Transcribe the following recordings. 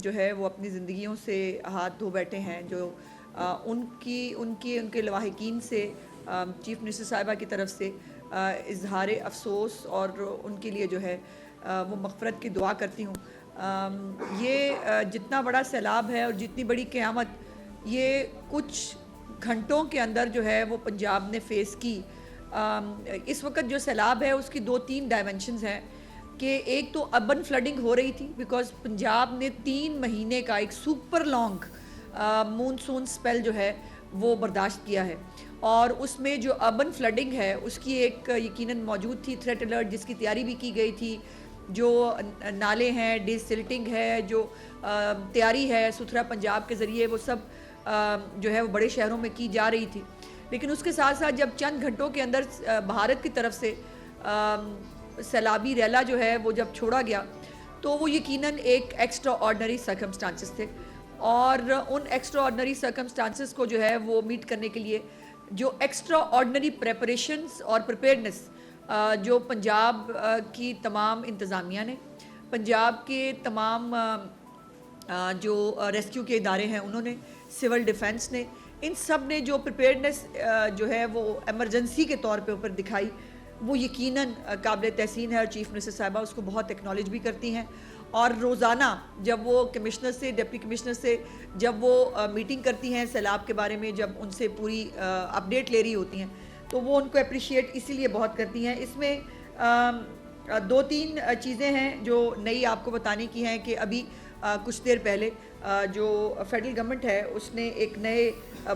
جو ہے وہ اپنی زندگیوں سے ہاتھ دھو بیٹھے ہیں، جو ان کے لواحقین سے چیف منسٹر صاحبہ کی طرف سے اظہار افسوس اور ان کے لیے جو ہے وہ مغفرت کی دعا کرتی ہوں۔ یہ جتنا بڑا سیلاب ہے اور جتنی بڑی قیامت یہ کچھ گھنٹوں کے اندر جو ہے وہ پنجاب نے فیس کی۔ اس وقت جو سیلاب ہے اس کی 2-3 ڈائمنشنز ہیں کہ ایک تو اربن فلڈنگ ہو رہی تھی بیکاز پنجاب نے 3 مہینے کا ایک سپر لانگ مونسون سپیل جو ہے وہ برداشت کیا ہے، اور اس میں جو اربن فلڈنگ ہے اس کی ایک یقیناً موجود تھی تھریٹ الرٹ، جس کی تیاری بھی کی گئی تھی، جو نالے ہیں، ڈی سلٹنگ ہے، جو تیاری ہے ستھرا پنجاب کے ذریعے، وہ سب جو ہے وہ بڑے شہروں میں کی جا رہی تھی۔ لیکن اس کے ساتھ ساتھ جب چند گھنٹوں کے اندر بھارت کی طرف سے سیلابی ریلا جو ہے وہ جب چھوڑا گیا تو وہ یقیناً ایک ایکسٹرا آرڈنری سرکمسٹانسز تھے، اور ان ایکسٹرا آرڈنری سرکمسٹانسز کو جو ہے وہ میٹ کرنے کے لیے جو ایکسٹرا آرڈنری پریپریشنز اور پریپیئرنس جو پنجاب کی تمام انتظامیہ نے، پنجاب کے تمام جو ریسکیو کے ادارے ہیں انہوں نے، سول ڈیفنس نے، ان سب نے جو پریپیئرنس جو ہے وہ ایمرجنسی کے طور پہ اوپر دکھائی، وہ یقیناً قابل تحسین ہے، اور چیف منسٹر صاحبہ اس کو بہت ایکنالج بھی کرتی ہیں۔ اور روزانہ جب وہ کمشنر سے، ڈپٹی کمشنر سے جب وہ میٹنگ کرتی ہیں سیلاب کے بارے میں، جب ان سے پوری اپڈیٹ لے رہی ہوتی ہیں تو وہ ان کو اپریشیٹ اسی لیے بہت کرتی ہیں۔ اس میں 2-3 چیزیں ہیں جو نئی آپ کو بتانے کی ہیں کہ ابھی کچھ دیر پہلے جو فیڈرل گورنمنٹ ہے اس نے ایک نئے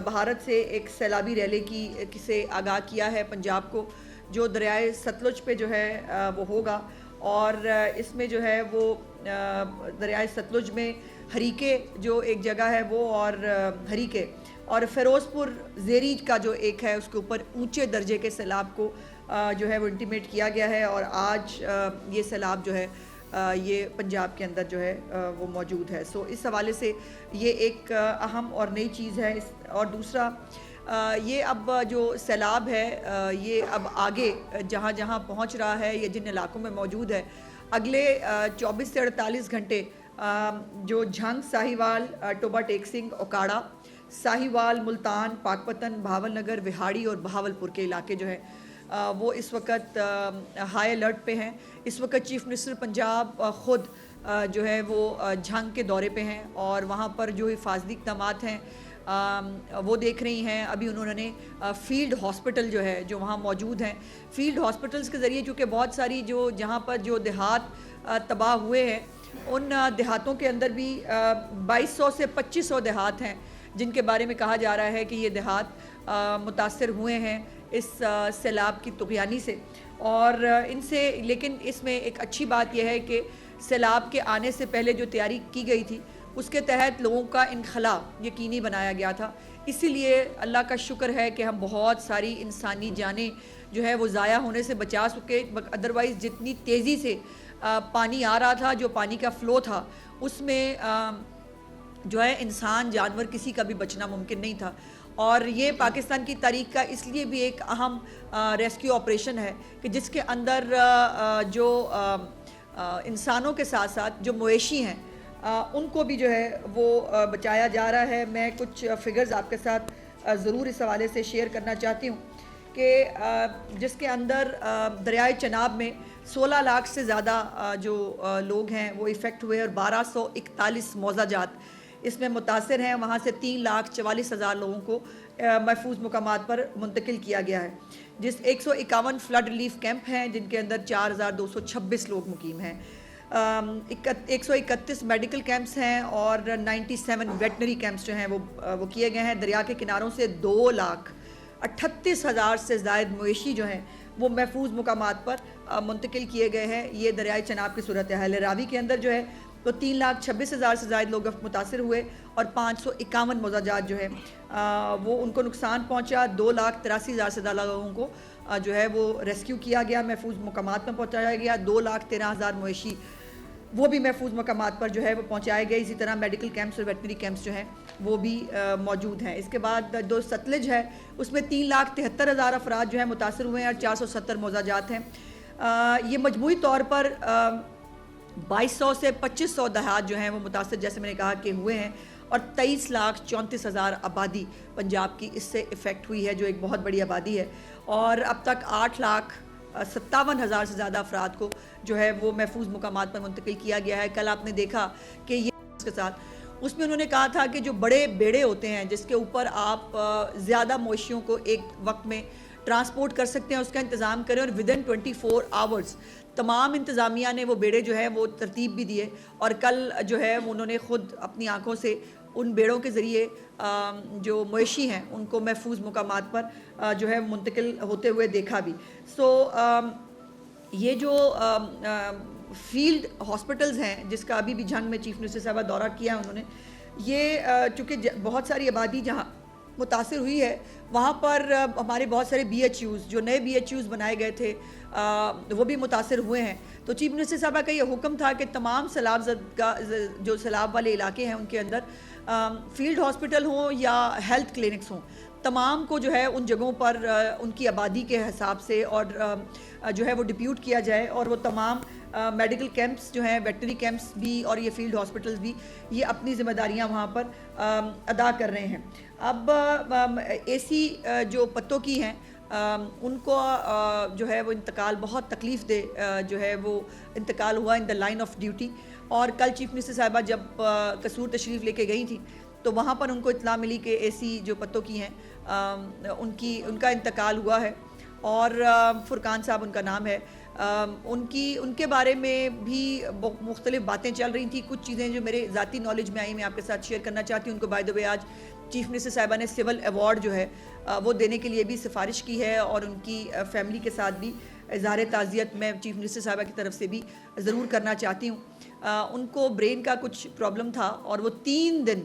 بھارت سے ایک سیلابی ریلے کی سے آگاہ کیا ہے پنجاب کو، جو دریائے ستلج پہ جو ہے وہ ہوگا، اور اس میں جو ہے وہ دریائے ستلج میں ہریکے جو ایک جگہ ہے وہ، اور ہریکے اور فیروز پور زیری کا جو ایک ہے اس کے اوپر اونچے درجے کے سیلاب کو جو ہے وہ انٹیمیٹ کیا گیا ہے، اور آج یہ سیلاب جو ہے یہ پنجاب کے اندر جو ہے وہ موجود ہے۔ سو اس حوالے سے یہ ایک اہم اور نئی چیز ہے۔ اور دوسرا یہ اب جو سیلاب ہے یہ اب آگے جہاں جہاں پہنچ رہا ہے یا جن علاقوں میں موجود ہے، اگلے 24 سے 48 گھنٹے جو جھنگ، ساہیوال، ٹوبا ٹیک سنگھ، اوکاڑا، ساہیوال، ملتان، پاکپتن، بھاول نگر، وہاڑی اور بہاول پور کے علاقے جو ہیں وہ اس وقت ہائی الرٹ پہ ہیں۔ اس وقت چیف منسٹر پنجاب خود جو ہے وہ جھنگ کے دورے پہ ہیں، اور وہاں پر جو حفاظتی اقدامات ہیں وہ دیکھ رہی ہیں۔ ابھی انہوں نے فیلڈ ہاسپٹل جو ہے جو وہاں موجود ہیں، فیلڈ ہاسپٹلز کے ذریعے، چونکہ بہت ساری جو جہاں پر جو دیہات تباہ ہوئے ہیں ان دیہاتوں کے اندر بھی 2200 سے 2500 دیہات ہیں جن کے بارے میں کہا جا رہا ہے کہ یہ دیہات متاثر ہوئے ہیں اس سیلاب کی طغیانی سے، اور ان سے، لیکن اس میں ایک اچھی بات یہ ہے کہ سیلاب کے آنے سے پہلے جو تیاری کی گئی تھی اس کے تحت لوگوں کا انخلاء یقینی بنایا گیا تھا، اسی لیے اللہ کا شکر ہے کہ ہم بہت ساری انسانی جانیں جو ہے وہ ضائع ہونے سے بچا سکے۔ ادروائز جتنی تیزی سے پانی آ رہا تھا، جو پانی کا فلو تھا، اس میں جو ہے انسان، جانور، کسی کا بھی بچنا ممکن نہیں تھا۔ اور یہ پاکستان کی تاریخ کا اس لیے بھی ایک اہم ریسکیو آپریشن ہے کہ جس کے اندر جو انسانوں کے ساتھ ساتھ جو مویشی ہیں ان کو بھی جو ہے وہ بچایا جا رہا ہے۔ میں کچھ فگرز آپ کے ساتھ ضرور اس حوالے سے شیئر کرنا چاہتی ہوں کہ جس کے اندر دریائے چناب میں 16 لاکھ سے زیادہ جو لوگ ہیں وہ افیکٹ ہوئے، اور 1241 موضع جات اس میں متاثر ہیں۔ وہاں سے 3,44,000 لوگوں کو محفوظ مقامات پر منتقل کیا گیا ہے، جس 151 فلڈ ریلیف کیمپ ہیں جن کے اندر 4,226 لوگ مقیم ہیں، 131 میڈیکل کیمپس ہیں، اور 97 ویٹنری کیمپس جو ہیں وہ کیے گئے ہیں۔ دریا کے کناروں سے 2,38,000 سے زائد مویشی جو ہیں وہ محفوظ مقامات پر منتقل کیے گئے ہیں۔ یہ دریائے چناب کی صورتحال ہے۔ راوی کے اندر جو ہے تو 3,26,000 سے زائد لوگ متاثر ہوئے، اور 551 موضع جات جو ہے وہ ان کو نقصان پہنچا۔ 2,83,000 سے زیادہ لوگوں کو جو ہے وہ ریسکیو کیا گیا، محفوظ مقامات پر پہنچایا گیا۔ 2,13,000 مویشی وہ بھی محفوظ مقامات پر جو ہے وہ پہنچائے گئے۔ اسی طرح میڈیکل کیمپس اور ویٹنری کیمپس جو ہیں وہ بھی موجود ہیں۔ اس کے بعد جو ستلج ہے اس میں 3,73,000 افراد جو ہیں متاثر ہوئے ہیں، اور 470 موضع جات ہیں۔ یہ مجموعی طور پر 2200 سے 2500 دیہات جو ہیں وہ متاثر جیسے میں نے کہا کہ ہوئے ہیں، اور 23,34,000 آبادی پنجاب کی اس سے افیکٹ ہوئی ہے، جو ایک بہت بڑی آبادی ہے، اور اب تک 8,57,000 سے زیادہ افراد کو جو ہے وہ محفوظ مقامات پر منتقل کیا گیا ہے۔ کل آپ نے دیکھا کہ یہ اس کے ساتھ اس میں انہوں نے کہا تھا کہ جو بڑے بیڑے ہوتے ہیں جس کے اوپر آپ زیادہ مویشیوں کو ایک وقت میں ٹرانسپورٹ کر سکتے ہیں، اس کا انتظام کریں، اور ودن 24 آورز تمام انتظامیہ نے وہ بیڑے جو ہے وہ ترتیب بھی دیے، اور کل جو ہے انہوں نے خود اپنی آنکھوں سے ان بیڑوں کے ذریعے جو مویشی ہیں ان کو محفوظ مقامات پر جو ہے منتقل ہوتے ہوئے دیکھا بھی۔ یہ جو فیلڈ ہاسپٹلز ہیں جس کا ابھی بھی جھنگ میں چیف منسٹر صاحبہ دورہ کیا انہوں نے، یہ چونکہ بہت ساری آبادی جہاں متاثر ہوئی ہے وہاں پر ہمارے بہت سارے بی ایچ یوز جو نئے بی ایچ یوز بنائے گئے تھے وہ بھی متاثر ہوئے ہیں۔ تو چیف منسٹر صاحبہ کا یہ حکم تھا کہ تمام سیلاب زدہ جو سیلاب والے علاقے ہیں ان کے اندر فیلڈ ہاسپٹل ہوں یا ہیلتھ کلینکس ہوں، تمام کو جو ہے ان جگہوں پر ان کی آبادی کے حساب سے اور جو ہے وہ ڈپیوٹ کیا جائے، اور وہ تمام میڈیکل کیمپس جو ہیں ویٹنری کیمپس بھی اور یہ فیلڈ ہاسپٹلز بھی یہ اپنی ذمہ داریاں وہاں پر ادا کر رہے ہیں۔ اب اے سی جو پتوں کی ہیں ان کو جو ہے وہ انتقال بہت تکلیف دہ جو ہے وہ انتقال ہوا ان دا لائن آف ڈیوٹی، اور کل چیف منسٹر صاحبہ جب قصور تشریف لے کے گئی تھیں تو وہاں پر ان کو اطلاع ملی کہ اے سی جو پتوں کی ہیں ان کا انتقال ہوا ہے، اور فرقان صاحب ان کا نام ہے۔ ان کے بارے میں بھی مختلف باتیں چل رہی تھیں، کچھ چیزیں جو میرے ذاتی نالج میں آئی میں آپ کے ساتھ شیئر کرنا چاہتی ہوں۔ ان کو بائی دا وے آج چیف منسٹر صاحبہ نے سول ایوارڈ جو ہے وہ دینے کے لیے بھی سفارش کی ہے، اور ان کی فیملی کے ساتھ بھی اظہار تعزیت میں چیف منسٹر صاحبہ کی طرف سے بھی ضرور کرنا چاہتی ہوں۔ ان کو برین کا کچھ پرابلم تھا، اور وہ 3 دن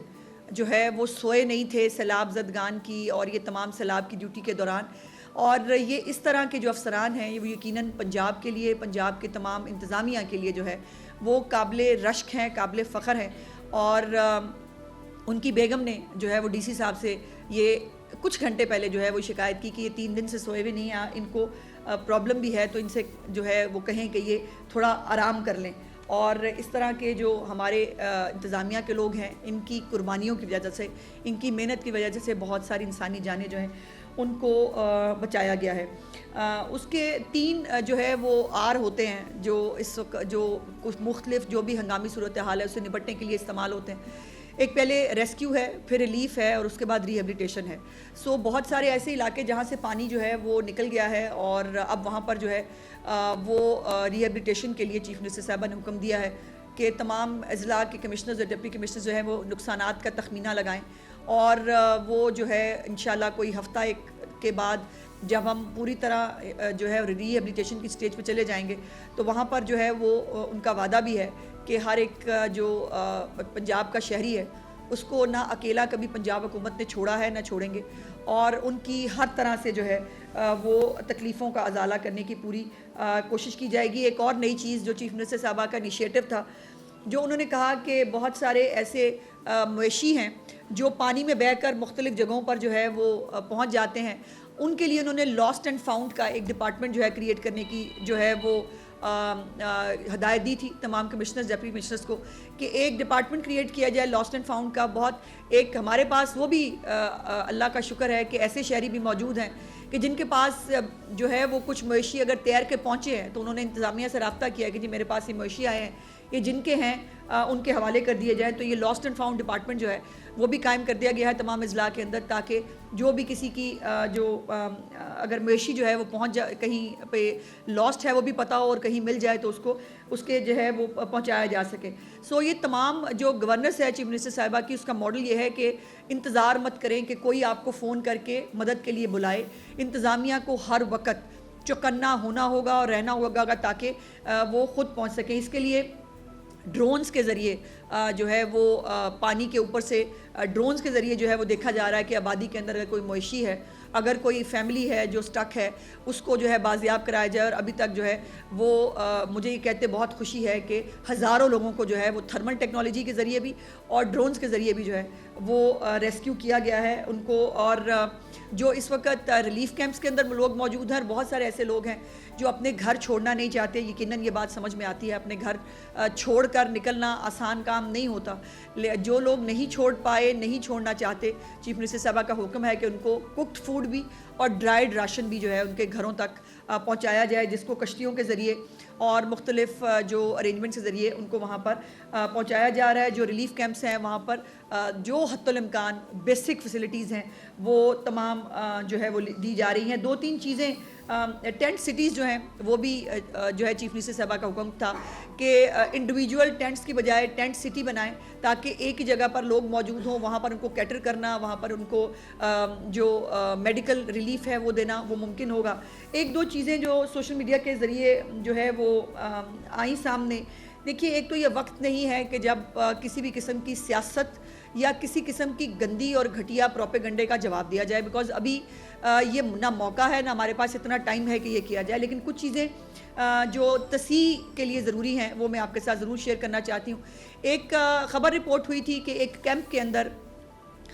جو ہے وہ سوئے نہیں تھے سیلاب زدگان کی اور یہ تمام سیلاب کی ڈیوٹی کے دوران، اور یہ اس طرح کے جو افسران ہیں وہ یقیناً پنجاب کے لیے، پنجاب کے تمام انتظامیہ کے لیے جو ہے وہ قابل رشک ہیں، قابل فخر ہیں، اور ان کی بیگم نے جو ہے وہ ڈی سی صاحب سے یہ کچھ گھنٹے پہلے جو ہے وہ شکایت کی کہ یہ 3 دن سے سوئے ہوئے نہیں ہیں، ان کو پرابلم بھی ہے، تو ان سے جو ہے وہ کہیں کہ یہ تھوڑا آرام کر لیں۔ اور اس طرح کے جو ہمارے انتظامیہ کے لوگ ہیں ان کی قربانیوں کی وجہ سے، ان کی محنت کی وجہ سے بہت ساری انسانی جانیں جو ہیں ان کو بچایا گیا ہے۔ اس کے 3 جو ہے وہ آر ہوتے ہیں جو اس وقت جو کچھ مختلف جو بھی ہنگامی صورتحال ہے اس سے نپٹنے کے لیے استعمال ہوتے ہیں۔ ایک پہلے ریسکیو ہے، پھر ریلیف ہے، اور اس کے بعد ریہیبلیٹیشن ہے۔ بہت سارے ایسے علاقے جہاں سے پانی جو ہے وہ نکل گیا ہے، اور اب وہاں پر جو ہے وہ ریہیبلیٹیشن کے لیے چیف منسٹر صاحبہ نے حکم دیا ہے کہ تمام اضلاع کے کمشنرز اور ڈپٹی کمشنرز جو ہیں وہ نقصانات کا تخمینہ لگائیں، اور وہ جو ہے انشاءاللہ کوئی ہفتہ ایک کے بعد جب ہم پوری طرح جو ہے ریہیبلیٹیشن کی سٹیج پہ چلے جائیں گے تو وہاں پر جو ہے وہ ان کا وعدہ بھی ہے کہ ہر ایک جو پنجاب کا شہری ہے اس کو نہ اکیلا کبھی پنجاب حکومت نے چھوڑا ہے نہ چھوڑیں گے، اور ان کی ہر طرح سے جو ہے وہ تکلیفوں کا ازالہ کرنے کی پوری کوشش کی جائے گی۔ ایک اور نئی چیز جو چیف منسٹر صاحبہ کا انیشیٹو تھا، جو انہوں نے کہا کہ بہت سارے ایسے مویشی ہیں جو پانی میں بہہ کر مختلف جگہوں پر جو ہے وہ پہنچ جاتے ہیں، ان کے لیے انہوں نے لاسٹ اینڈ فاؤنڈ کا ایک ڈپارٹمنٹ جو ہے کریٹ کرنے کی جو ہے وہ ہدایت دی تھی تمام کمشنرز ڈپٹی کمشنرز کو کہ ایک ڈپارٹمنٹ کریٹ کیا جائے لاسٹ اینڈ فاؤنڈ کا۔ بہت ایک ہمارے پاس وہ بھی اللہ کا شکر ہے کہ ایسے شہری بھی موجود ہیں کہ جن کے پاس جو ہے وہ کچھ مویشی اگر تیر کے پہنچے ہیں تو انہوں نے انتظامیہ سے رابطہ کیا کہ جی میرے پاس یہ مویشی آئے ہیں، یہ جن کے ہیں ان کے حوالے کر دیے جائیں۔ تو یہ لاسٹ اینڈ فاؤنڈ ڈپارٹمنٹ جو ہے وہ بھی قائم کر دیا گیا ہے تمام اضلاع کے اندر، تاکہ جو بھی کسی کی جو اگر مویشی جو ہے وہ پہنچ جائے کہیں پہ لاسٹ ہے وہ بھی پتہ ہو اور کہیں مل جائے تو اس کے جو ہے وہ پہنچایا جا سکے۔ یہ تمام جو گورننس ہے چیف منسٹر صاحبہ کی، اس کا ماڈل یہ ہے کہ انتظار مت کریں کہ کوئی آپ کو فون کر کے مدد کے لیے بلائے، انتظامیہ کو ہر وقت چوکنا ہونا ہوگا اور رہنا ہوگا تاکہ وہ خود پہنچ سکیں۔ اس کے لیے ڈرونز کے ذریعے جو ہے وہ پانی کے اوپر سے ڈرونز کے ذریعے جو ہے وہ دیکھا جا رہا ہے کہ آبادی کے اندر اگر کوئی مویشی ہے اگر کوئی فیملی ہے جو سٹک ہے اس کو جو ہے بازیاب کرایا جائے. اور ابھی تک جو ہے وہ مجھے یہ کہتے بہت خوشی ہے کہ ہزاروں لوگوں کو جو ہے وہ تھرمل ٹیکنالوجی کے ذریعے بھی اور ڈرونز کے ذریعے بھی جو ہے وہ ریسکیو کیا گیا ہے ان کو. اور جو اس وقت ریلیف کیمپس کے اندر لوگ موجود ہیں, بہت سارے ایسے لوگ ہیں جو اپنے گھر چھوڑنا نہیں چاہتے. یقیناً یہ بات سمجھ میں آتی ہے, اپنے گھر چھوڑ کر نکلنا آسان کام نہیں ہوتا. جو لوگ نہیں چھوڑ پائے, نہیں چھوڑنا چاہتے, چیف منسٹر صاحبہ کا حکم ہے کہ ان کو کوکڈ فوڈ بھی اور ڈرائیڈ راشن بھی جو ہے ان کے گھروں تک پہنچایا جائے, جس کو کشتیوں کے ذریعے اور مختلف جو ارینجمنٹس کے ذریعے ان کو وہاں پر پہنچایا جا رہا ہے. جو ریلیف کیمپس ہیں وہاں پر جو حتی الامکان بیسک فیسلٹیز ہیں وہ تمام جو ہے وہ دی جا رہی ہیں. 2-3 چیزیں, ٹینٹ سٹیز جو ہیں وہ بھی جو ہے چیف منسٹر صاحبہ کا حکم تھا کہ انڈیویجول ٹینٹس کی بجائے ٹینٹ سٹی بنائیں تاکہ ایک ہی جگہ پر لوگ موجود ہوں, وہاں پر ان کو کیٹر کرنا, وہاں پر ان کو جو میڈیکل ریلیف ہے وہ دینا وہ ممکن ہوگا. 1-2 چیزیں جو سوشل میڈیا کے ذریعے جو ہے وہ آئیں سامنے. دیکھیے, ایک تو یہ وقت نہیں ہے کہ جب کسی بھی قسم کی سیاست یا کسی قسم کی گندی اور گھٹیا پروپیگنڈے کا جواب دیا جائے, بیکاز ابھی یہ نہ موقع ہے نہ ہمارے پاس اتنا ٹائم ہے کہ یہ کیا جائے. لیکن کچھ چیزیں جو تصحیح کے لیے ضروری ہیں وہ میں آپ کے ساتھ ضرور شیئر کرنا چاہتی ہوں. ایک خبر رپورٹ ہوئی تھی کہ ایک کیمپ کے اندر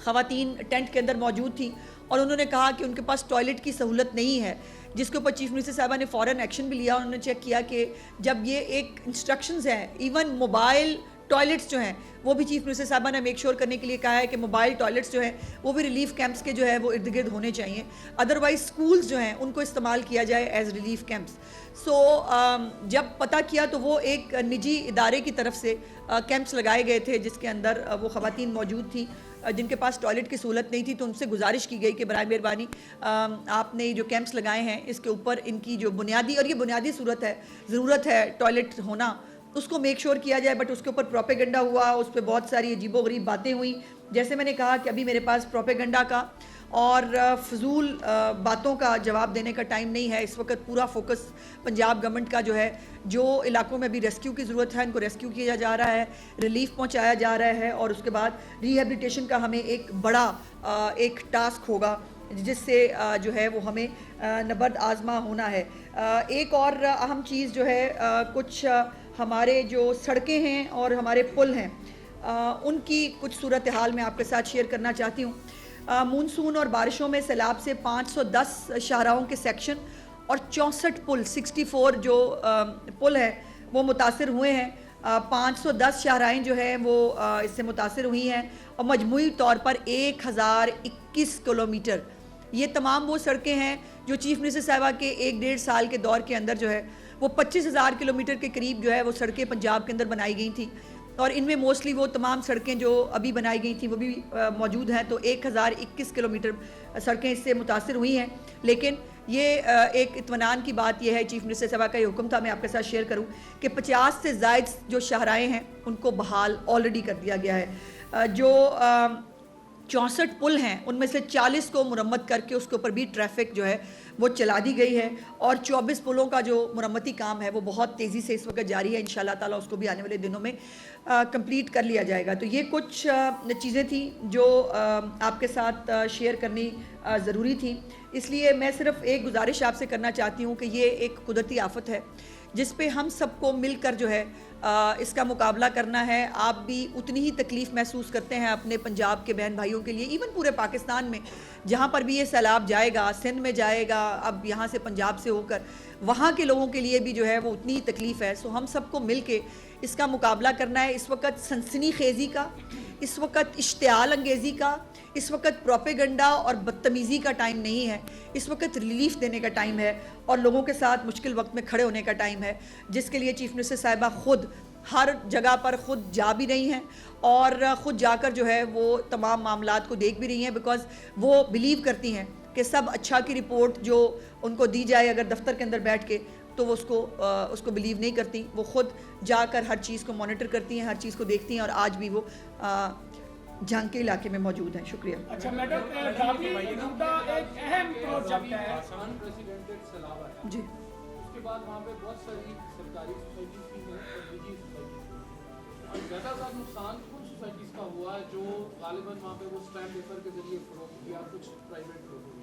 خواتین ٹینٹ کے اندر موجود تھیں اور انہوں نے کہا کہ ان کے پاس ٹوائلٹ کی سہولت نہیں ہے, جس کے اوپر چیف منسٹر صاحبہ نے فوراً ایکشن بھی لیا. انہوں نے چیک کیا کہ جب یہ ایک انسٹرکشنز ہیں, ایون موبائل ٹوائلٹس جو ہیں وہ بھی چیف منسٹر صاحبہ نے میک شور کرنے کے لیے کہا ہے کہ موبائل ٹوائلٹس جو ہیں وہ بھی ریلیف کیمپس کے جو ہے وہ ارد گرد ہونے چاہیے, ادروائز سکولز جو ہیں ان کو استعمال کیا جائے ایز ریلیف کیمپس. سو جب پتہ کیا تو وہ ایک نجی ادارے کی طرف سے کیمپس لگائے گئے تھے جس کے اندر وہ خواتین موجود تھیں جن کے پاس ٹوائلٹ کی سہولت نہیں تھی. تو ان سے گزارش کی گئی کہ برائے مہربانی آپ نے جو کیمپس لگائے ہیں اس کے اوپر ان کی جو بنیادی, اور یہ بنیادی ضرورت ہے ٹوائلٹ ہونا, اس کو میک شور کیا جائے. بٹ اس کے اوپر پروپیگنڈا ہوا, اس پہ بہت ساری عجیب و غریب باتیں ہوئیں. جیسے میں نے کہا کہ ابھی میرے پاس پروپیگنڈا کا اور فضول باتوں کا جواب دینے کا ٹائم نہیں ہے. اس وقت پورا فوکس پنجاب گورنمنٹ کا جو ہے, جو علاقوں میں بھی ریسکیو کی ضرورت ہے ان کو ریسکیو کیا جا رہا ہے, ریلیف پہنچایا جا رہا ہے, اور اس کے بعد ریہیبلیٹیشن کا ہمیں ایک بڑا ایک ٹاسک ہوگا جس سے جو ہے وہ ہمیں نبرد آزما ہونا ہے. ایک اور اہم چیز جو ہے, کچھ ہمارے جو سڑکیں ہیں اور ہمارے پل ہیں ان کی کچھ صورتحال میں آپ کے ساتھ شیئر کرنا چاہتی ہوں. مونسون اور بارشوں میں سیلاب سے 510 شاہراہوں کے سیکشن اور 64 پل 64 جو پل ہیں وہ متاثر ہوئے ہیں. 510 شاہراہیں جو ہیں وہ اس سے متاثر ہوئی ہیں اور مجموعی طور پر 1021 کلومیٹر. یہ تمام وہ سڑکیں ہیں جو چیف منسٹر صاحبہ کے 1-1.5 سال کے دور کے اندر جو ہے وہ 25,000 کلومیٹر کے قریب جو ہے وہ سڑکیں پنجاب کے اندر بنائی گئی تھیں, اور ان میں موسٹلی وہ تمام سڑکیں جو ابھی بنائی گئی تھیں وہ بھی موجود ہیں. تو 1021 کلومیٹر سڑکیں اس سے متاثر ہوئی ہیں. لیکن یہ ایک اطمینان کی بات یہ ہے, چیف منسٹر صاحبہ کا یہ حکم تھا, میں آپ کے ساتھ شیئر کروں کہ 50 سے زائد جو شاہراہیں ہیں ان کو بحال آلریڈی کر دیا گیا ہے. جو 64 پل ہیں ان میں سے 40 کو مرمت کر کے اس کے اوپر بھی ٹریفک جو ہے وہ چلا دی گئی ہے, اور 24 پلوں کا جو مرمتی کام ہے وہ بہت تیزی سے اس وقت جاری ہے. انشاءاللہ تعالیٰ اس کو بھی آنے والے دنوں میں کمپلیٹ کر لیا جائے گا. تو یہ کچھ چیزیں تھیں جو آپ کے ساتھ شیئر کرنی ضروری تھی. اس لیے میں صرف ایک گزارش آپ سے کرنا چاہتی ہوں کہ یہ ایک قدرتی آفت ہے جس پہ ہم سب کو مل کر جو ہے اس کا مقابلہ کرنا ہے. آپ بھی اتنی ہی تکلیف محسوس کرتے ہیں اپنے پنجاب کے بہن بھائیوں کے لیے, ایون پورے پاکستان میں جہاں پر بھی یہ سیلاب جائے گا, سندھ میں جائے گا, اب یہاں سے پنجاب سے ہو کر وہاں کے لوگوں کے لیے بھی جو ہے وہ اتنی ہی تکلیف ہے. سو ہم سب کو مل کے اس کا مقابلہ کرنا ہے. اس وقت سنسنی خیزی کا, اس وقت اشتعال انگیزی کا, اس وقت پروپیگنڈا اور بدتمیزی کا ٹائم نہیں ہے. اس وقت ریلیف دینے کا ٹائم ہے اور لوگوں کے ساتھ مشکل وقت میں کھڑے ہونے کا ٹائم ہے, جس کے لیے چیف منسٹر صاحبہ خود ہر جگہ پر خود جا بھی رہی ہیں اور خود جا کر جو ہے وہ تمام معاملات کو دیکھ بھی رہی ہیں, بیکاز وہ بلیو کرتی ہیں کہ سب اچھا کی رپورٹ جو ان کو دی جائے اگر دفتر کے اندر بیٹھ کے تو وہ اس کو بلیو نہیں کرتی. وہ خود جا کر ہر چیز کو مانیٹر کرتی ہیں, ہر چیز کو دیکھتی ہیں, اور آج بھی وہ جھانگ کے علاقے میں موجود ہیں. شکریہ. اچھا میڈم, ایک اہم پروجیکٹ ہے جی, اس کے بعد وہاں پہ بہت ساری سرکاری سوسائٹیز بھی ہیں اور نجی سوسائٹیز بھی, اور زیادہ زیادہ نقصان کچھ سوسائٹیز کا ہوا ہے جو غالباً وہاں پہ وہ اسٹیمپ پیپر کے ذریعے فروخت کیا, کچھ پرائیویٹ لوگوں نے.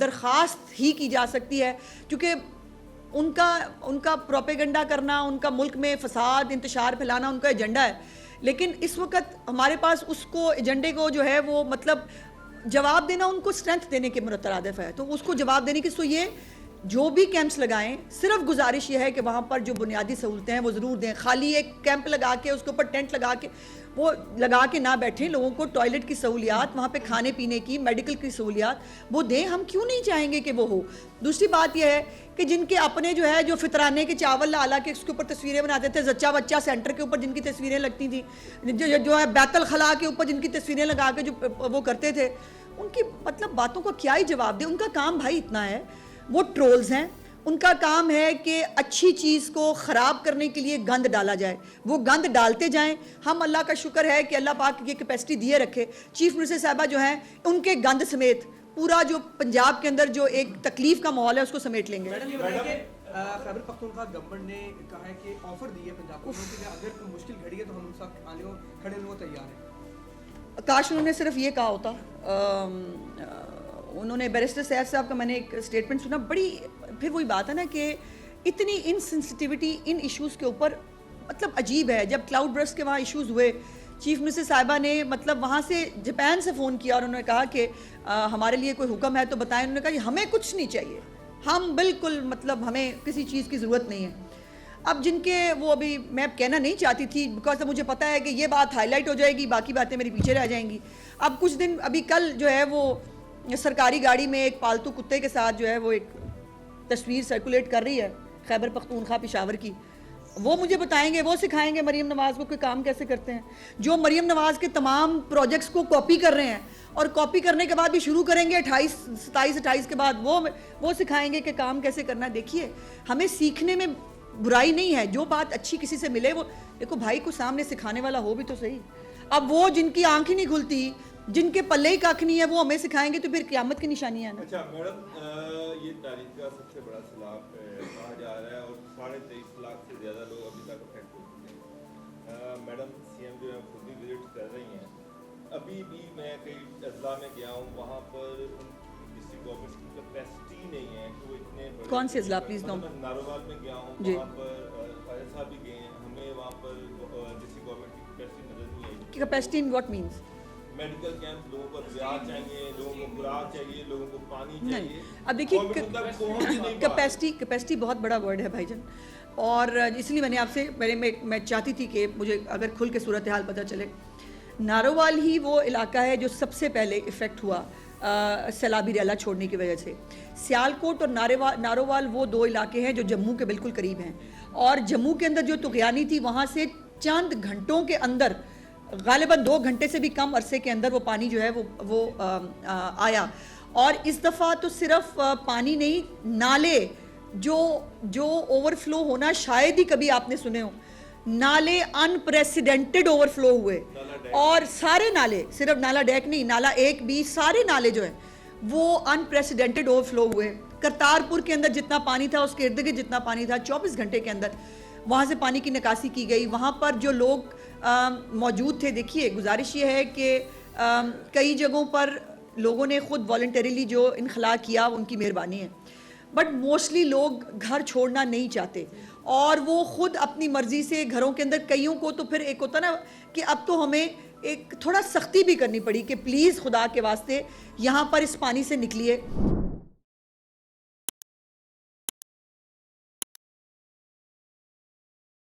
درخواست ہی کی جا سکتی ہے، کیونکہ ان کا پروپیگنڈا کرنا، ان کا ملک میں فساد انتشار پھیلانا ان کا ایجنڈا ہے، لیکن اس وقت ہمارے پاس اس کو ایجنڈے کو جو ہے وہ مطلب جواب دینا ان کو اسٹرینتھ دینے کے مترادف ہے، تو اس کو جواب دینے کی سو یہ جو بھی کیمپس لگائیں، صرف گزارش یہ ہے کہ وہاں پر جو بنیادی سہولتیں ہیں وہ ضرور دیں. خالی ایک کیمپ لگا کے اس کے اوپر ٹینٹ لگا کے نہ بیٹھیں. لوگوں کو ٹوائلٹ کی سہولیات، وہاں پہ کھانے پینے کی، میڈیکل کی سہولیات وہ دیں. ہم کیوں نہیں چاہیں گے کہ وہ ہو. دوسری بات یہ ہے کہ جن کے اپنے جو ہے جو فطرانے کے چاول لا کے اس کے اوپر تصویریں بناتے تھے، زچہ بچہ سینٹر کے اوپر جن کی تصویریں لگتی تھیں، جو ہے بیت الخلاء کے اوپر جن کی تصویریں لگا کے جو وہ کرتے تھے، ان کی مطلب باتوں کا کیا ہی جواب دیں. ان کا کام بھائی اتنا ہے، وہ ٹرولز ہیں، ان کا کام ہے کہ اچھی چیز کو خراب کرنے کے لیے گند ڈالا جائے، وہ گند ڈالتے جائیں. ہم اللہ کا شکر ہے کہ اللہ پاک یہ کیپیسٹی دیے رکھے. چیف منسٹر صاحبہ جو ہیں ان کے گند سمیت پورا جو پنجاب کے اندر جو ایک تکلیف کا ماحول ہے اس کو سمیٹ لیں گے. میڈم یہ بتائیں کہ خیبر پختونخوا گورنمنٹ نے کہا ہے کہ آفر دی ہے پنجاب کو کہ اگر کوئی مشکل گھڑی ہے تو ہم سب آنے کو کھڑے ہونے کو تیار ہیں. کاش انہوں نے صرف یہ کہا ہوتا. انہوں نے بیرسٹر سیف صاحب کا میں نے ایک اسٹیٹمنٹ سنا، بڑی پھر وہی بات ہے نا کہ اتنی انسینسٹیوٹی ان ایشوز کے اوپر مطلب عجیب ہے. جب کلاؤڈ برسٹ کے وہاں ایشوز ہوئے، چیف منسٹر صاحبہ نے مطلب وہاں سے جاپان سے فون کیا اور انہوں نے کہا کہ ہمارے لیے کوئی حکم ہے تو بتائیں. انہوں نے کہا ہمیں کچھ نہیں چاہیے، ہم بالکل مطلب ہمیں کسی چیز کی ضرورت نہیں ہے. اب جن کے وہ ابھی میں کہنا نہیں چاہتی تھی بیکاز مجھے پتہ ہے کہ یہ بات ہائی لائٹ ہو جائے گی، باقی باتیں میری پیچھے رہ جائیں گی. اب کچھ دن ابھی کل جو ہے وہ سرکاری گاڑی میں ایک پالتو کتے کے ساتھ جو ہے وہ ایک تصویر سرکولیٹ کر رہی ہے خیبر پختونخوا پشاور کی. وہ مجھے بتائیں گے، وہ سکھائیں گے مریم نواز کو کہ کام کیسے کرتے ہیں. جو مریم نواز کے تمام پروجیکٹس کو کاپی کر رہے ہیں اور کاپی کرنے کے بعد بھی شروع کریں گے 27-28 کے بعد وہ سکھائیں گے کہ کام کیسے کرنا ہے. دیکھیے ہمیں سیکھنے میں برائی نہیں ہے، جو بات اچھی کسی سے ملے وہ دیکھو بھائی کو سامنے سکھانے والا ہو بھی تو صحیح. اب وہ جن کی آنکھ ہی نہیں کھلتی، جن کے پلے ہی کاکھ نہیں ہے، وہ ہمیں سکھائیں گے تو پھر قیامت کی نشانیاں ہیں. اچھا میڈم، یہ تاریخ کا سب سے بڑا سیلاب کہا جا رہا ہے اور 23.5 لاکھ سے زیادہ لوگ ابھی تک افیکٹ ہو چکے ہیں. میڈم سی ایم جو ہے خود ہی وزٹ کر رہی ہیں. ابھی بھی میں کئی اضلاع میں گیا ہوں، وہاں پر ڈسٹرکٹ گورنمنٹ کی کیپیسٹی نہیں ہے کہ وہ اتنے بڑے. کون سے اضلاع پلیز نام؟ ناروال میں گیا ہوں، جی. وہاں پر فائز صاحب بھی گئے ہیں. ہمیں وہاں پر ڈسٹرکٹ گورنمنٹ کی کیپیسٹی نظر نہیں آئی. Capacity in what means? Medical camp, لوگوں کو ادویات چاہیے، لوگوں کو خوراک چاہیے، لوگوں کو پانی چاہیے. نہیں اب دیکھیے کیپیسٹی بہت بڑا ورڈ ہے بھائی جان، اور اس لیے میں نے آپ سے میں چاہتی تھی کہ مجھے اگر کھل کے صورتحال پتہ چلے. نارووال ہی وہ علاقہ ہے جو سب سے پہلے افیکٹ ہوا سیلابی ریلا چھوڑنے کی وجہ سے. سیالکوٹ اور نارووال وہ دو علاقے ہیں جو جموں کے بالکل قریب ہیں، اور جموں کے اندر جو طغیانی تھی وہاں سے چند گھنٹوں کے اندر، غالباً 2 گھنٹے سے بھی کم عرصے کے اندر وہ پانی جو ہے وہ آیا. اور اس دفعہ تو صرف پانی نہیں، نالے جو اوور فلو ہونا شاید ہی کبھی آپ نے سنے ہو، نالے انپریسیڈنٹڈ اوور فلو ہوئے. اور سارے نالے، صرف نالا ڈیک نہیں، نالا 1 سارے نالے جو ہیں وہ انپریسیڈنٹڈ اوور فلو ہوئے. کرتارپور کے اندر جتنا پانی تھا اس کے ارد گرد جتنا پانی تھا 24 گھنٹے کے اندر وہاں سے پانی کی نکاسی کی گئی. وہاں پر جو لوگ موجود تھے، دیکھیے گزارش یہ ہے کہ کئی جگہوں پر لوگوں نے خود والنٹریلی جو انخلاء کیا ان کی مہربانی ہے، بٹ موسٹلی لوگ گھر چھوڑنا نہیں چاہتے اور وہ خود اپنی مرضی سے گھروں کے اندر. کئیوں کو تو پھر ایک ہوتا نا کہ اب تو ہمیں ایک تھوڑا سختی بھی کرنی پڑی کہ پلیز خدا کے واسطے یہاں پر اس پانی سے نکلیے.